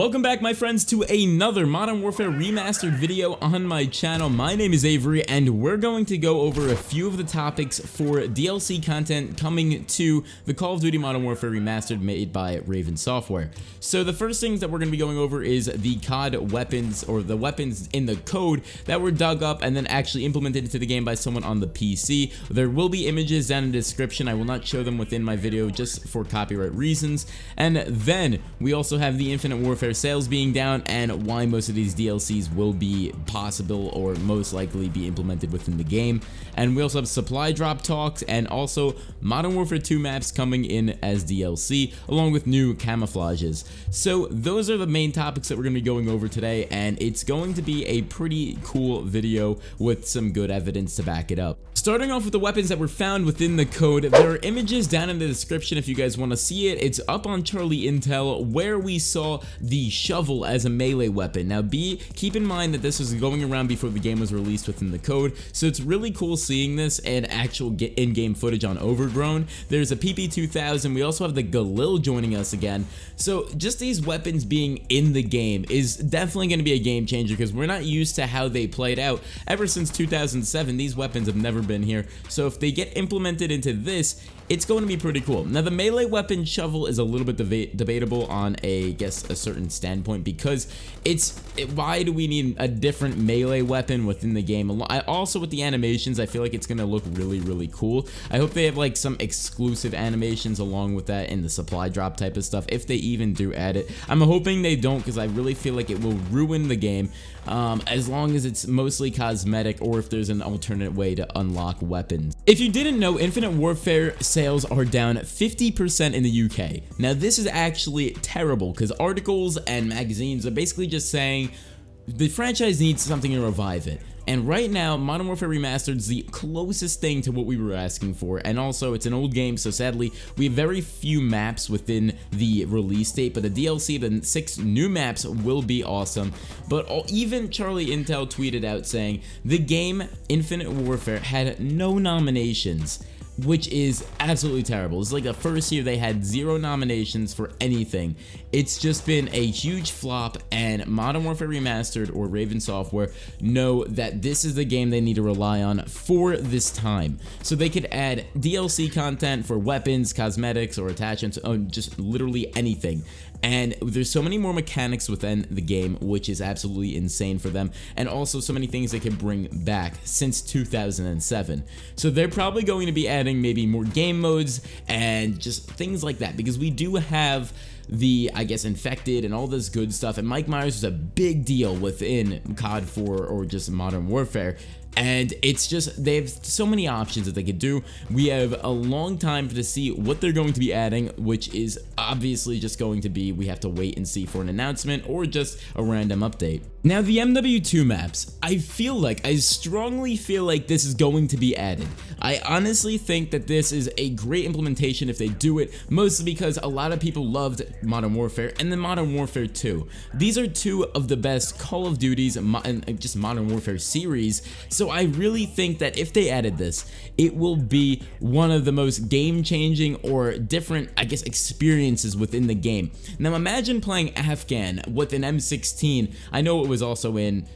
Welcome back, my friends, to another Modern Warfare Remastered video on my channel. My name is Avery, and we're going to go over a few of the topics for DLC content coming to the Call of Duty Modern Warfare Remastered made by Raven Software. So the first things that we're going to be going over is the Cod Weapons, or the weapons in the code that were dug up and then actually implemented into the game by someone on the PC. There will be images down in the description. I will not show them within my video just for copyright reasons. And then we also have the Infinite Warfare sales being down and why most of these DLCs will be possible or most likely be implemented within the game. And we also have supply drop talks and also Modern Warfare 2 maps coming in as DLC along with new camouflages. So those are the main topics that we're going to be going over today, and it's going to be a pretty cool video with some good evidence to back it up. Starting off with the weapons that were found within the code, there are images down in the description if you guys want to see it. It's up on Charlie Intel where we saw the shovel as a melee weapon. Now keep in mind that this was going around before the game was released within the code, so it's really cool seeing this and actual in-game footage on Overgrown. There's a PP2000. We also have the Galil joining us again. So just these weapons being in the game is definitely going to be a game changer because we're not used to how they played out. Ever since 2007, these weapons have never been here. So if they get implemented into this, it's going to be pretty cool. Now the melee weapon shovel is a little bit debatable on a certain standpoint because why do we need a different melee weapon within the game? Also with the animations, I feel like it's going to look really cool. I hope they have like some exclusive animations along with that in the supply drop type of stuff, if they even do add it. I'm hoping they don't because I really feel like it will ruin the game as long as it's mostly cosmetic or if there's an alternate way to unlock weapons. If you didn't know, Infinite Warfare sales are down 50% in the UK. Now this is actually terrible because articles and magazines are basically just saying the franchise needs something to revive it. And right now, Modern Warfare Remastered is the closest thing to what we were asking for, and also it's an old game, so sadly we have very few maps within the release date, but the DLC, the 6 new maps will be awesome. But even Charlie Intel tweeted out saying the game Infinite Warfare had no nominations, which is absolutely terrible. It's like the first year they had 0 nominations for anything. It's just been a huge flop, and Modern Warfare Remastered or Raven Software know that this is the game they need to rely on for this time. So they could add DLC content for weapons, cosmetics, or attachments, just literally anything. And there's so many more mechanics within the game, which is absolutely insane for them, and also so many things they could bring back since 2007. So they're probably going to be adding maybe more game modes and just things like that, because we do have the, infected and all this good stuff, and Mike Myers was a big deal within COD 4 or just Modern Warfare. And it's just, they have so many options that they could do. We have a long time to see what they're going to be adding, which is obviously just going to be, we have to wait and see for an announcement or just a random update. Now the MW2 maps, I strongly feel like this is going to be added. I honestly think that this is a great implementation if they do it, mostly because a lot of people loved Modern Warfare and then Modern Warfare 2. These are two of the best Call of Duties and just Modern Warfare series. So I really think that if they added this, it will be one of the most game-changing or different, experiences within the game. Now imagine playing Afghan with an M16. I know it was also in,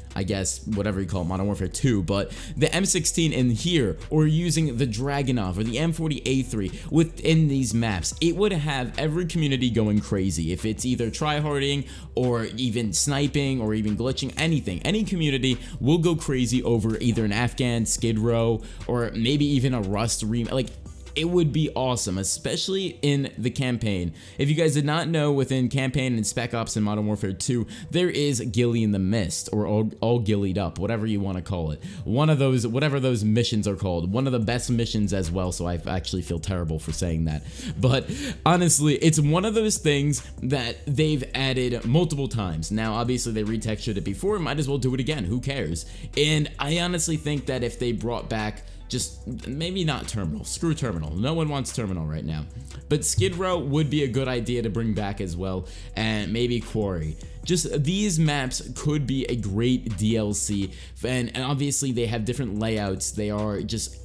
whatever you call it, Modern Warfare 2, but the M16 in here, or using the Dragunov or the M40A3 within these maps, it would have every community going crazy. If it's either tryharding or even sniping or even glitching, anything, any community will go crazy over either an Afghan, Skid Row, or maybe even a Rust remake. It would be awesome, especially in the campaign. If you guys did not know, within campaign and Spec Ops and Modern Warfare 2, there is Ghillie in the Mist, or all Ghillied Up, whatever you want to call it. One of those, whatever those missions are called. One of the best missions as well, so I actually feel terrible for saying that. But honestly, it's one of those things that they've added multiple times. Now, obviously, they retextured it before, might as well do it again. Who cares? And I honestly think that if they brought back just maybe not Terminal. Screw Terminal. No one wants Terminal right now. But Skid Row would be a good idea to bring back as well, and maybe Quarry. Just these maps could be a great DLC, and obviously they have different layouts. They are just,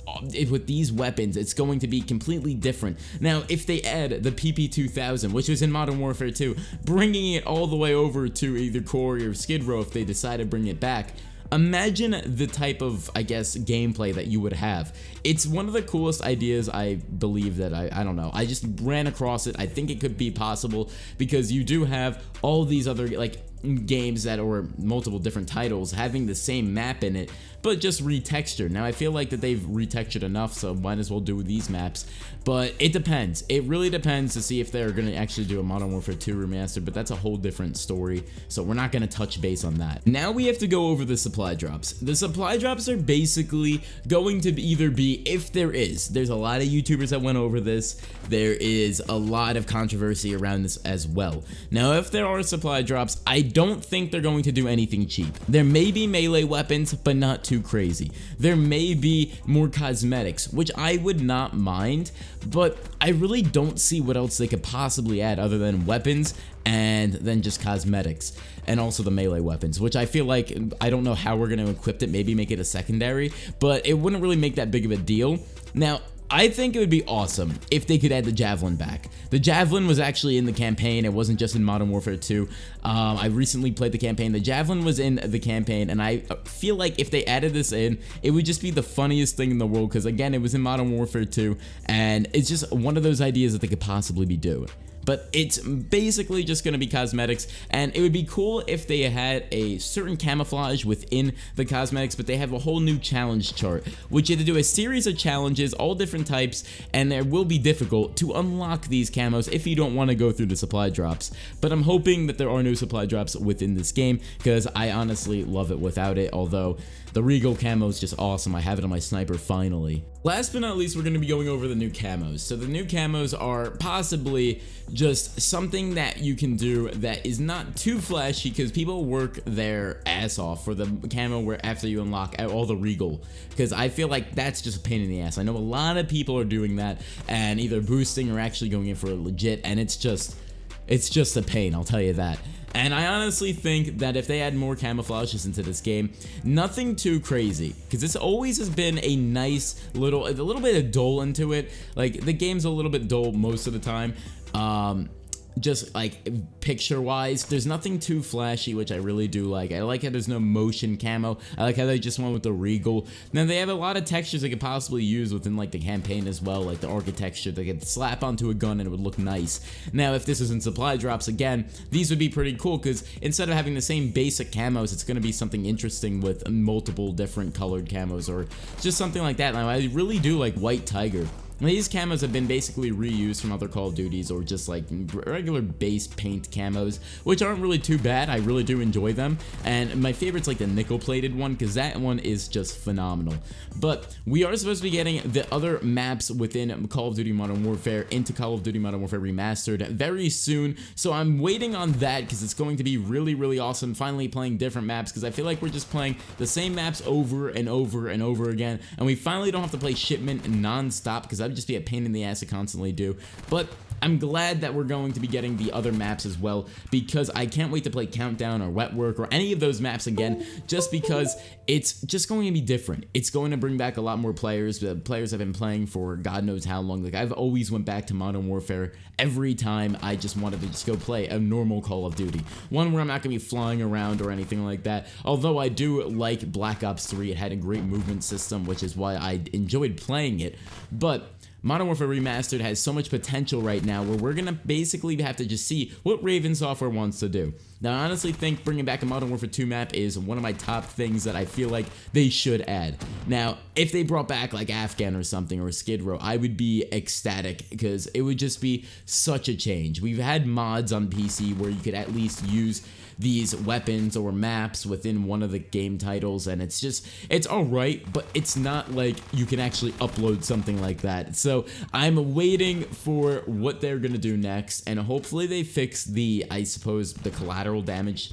with these weapons, it's going to be completely different. Now, if they add the PP2000, which was in Modern Warfare 2, bringing it all the way over to either Quarry or Skid Row if they decide to bring it back, imagine the type of, I guess, gameplay that you would have. It's one of the coolest ideas, I believe, that I don't know. I just ran across it. I think it could be possible because you do have all these other, like, games that or multiple different titles having the same map in it, but just retextured. Now I feel like that they've retextured enough, so might as well do these maps. But it depends. It really depends to see if they're going to actually do a Modern Warfare 2 remastered, but that's a whole different story, so we're not going to touch base on that. Now we have to go over the supply drops. The supply drops are basically going to either be, if there's a lot of YouTubers that went over this, there is a lot of controversy around this as well. Now if there are supply drops, I don't think they're going to do anything cheap. There may be melee weapons, but not too crazy. There may be more cosmetics, which I would not mind, but I really don't see what else they could possibly add other than weapons and then just cosmetics, and also the melee weapons, which I feel like, I don't know how we're going to equip it, maybe make it a secondary, but it wouldn't really make that big of a deal. Now, I think it would be awesome if they could add the Javelin back. The Javelin was actually in the campaign. It wasn't just in Modern Warfare 2. I recently played the campaign. The Javelin was in the campaign, and I feel like if they added this in, it would just be the funniest thing in the world because, again, it was in Modern Warfare 2, and it's just one of those ideas that they could possibly be doing. But it's basically just going to be cosmetics, and it would be cool if they had a certain camouflage within the cosmetics, but they have a whole new challenge chart, which you have to do a series of challenges, all different types, and it will be difficult to unlock these camos if you don't want to go through the supply drops. But I'm hoping that there are no supply drops within this game, because I honestly love it without it, although the Regal Camo is just awesome. I have it on my sniper finally. Last but not least, we're going to be going over the new camos. So the new camos are possibly just something that you can do that is not too flashy, because people work their ass off for the camo where after you unlock all the Regal, because I feel like that's just a pain in the ass. I know a lot of people are doing that and either boosting or actually going in for a legit, and it's just a pain, I'll tell you that. And I honestly think that if they add more camouflages into this game, nothing too crazy, because this always has been a nice a little bit of dull into it. Like, the game's a little bit dull most of the time. Just like picture wise, there's nothing too flashy, which I really do like. I like how there's no motion camo. I like how they just went with the Regal. Now they have a lot of textures they could possibly use within like the campaign as well, like the architecture they could slap onto a gun and it would look nice. Now if this is in supply drops again, these would be pretty cool, because instead of having the same basic camos, it's going to be something interesting with multiple different colored camos or just something like that. Now I really do like White Tiger. These camos have been basically reused from other Call of Duties, or just like regular base paint camos, which aren't really too bad. I really do enjoy them, and my favorite's like the nickel plated one, because that one is just phenomenal. But we are supposed to be getting the other maps within Call of Duty Modern Warfare into Call of Duty Modern Warfare Remastered very soon, so I'm waiting on that because it's going to be really awesome finally playing different maps, because I feel like we're just playing the same maps over and over and over again, and we finally don't have to play Shipment non-stop, because that'd just be a pain in the ass to constantly do. But I'm glad that we're going to be getting the other maps as well, because I can't wait to play Countdown or Wet Work or any of those maps again, just because it's just going to be different. It's going to bring back a lot more players. The players have been playing for God knows how long. Like, I've always went back to Modern Warfare every time I just wanted to just go play a normal Call of Duty. One where I'm not going to be flying around or anything like that. Although I do like Black Ops 3. It had a great movement system, which is why I enjoyed playing it. But Modern Warfare Remastered has so much potential right now where we're going to basically have to just see what Raven Software wants to do. Now, I honestly think bringing back a Modern Warfare 2 map is one of my top things that I feel like they should add. Now, if they brought back like Afghan or something, or Skid Row, I would be ecstatic, because it would just be such a change. We've had mods on PC where you could at least use these weapons or maps within one of the game titles, and it's alright, but it's not like you can actually upload something like that. So I'm waiting for what they're gonna do next, and hopefully they fix I suppose the collateral damage.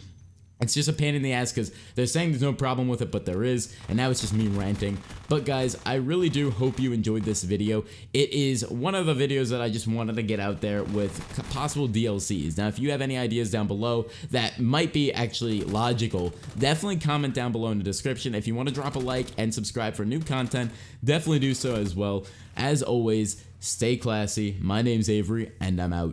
It's just a pain in the ass, because they're saying there's no problem with it, but there is, and now it's just me ranting. But guys, I really do hope you enjoyed this video. It is one of the videos that I just wanted to get out there with possible DLCs. Now, if you have any ideas down below that might be actually logical, definitely comment down below in the description. If you want to drop a like and subscribe for new content, definitely do so as well. As always, stay classy. My name's Avery, and I'm out.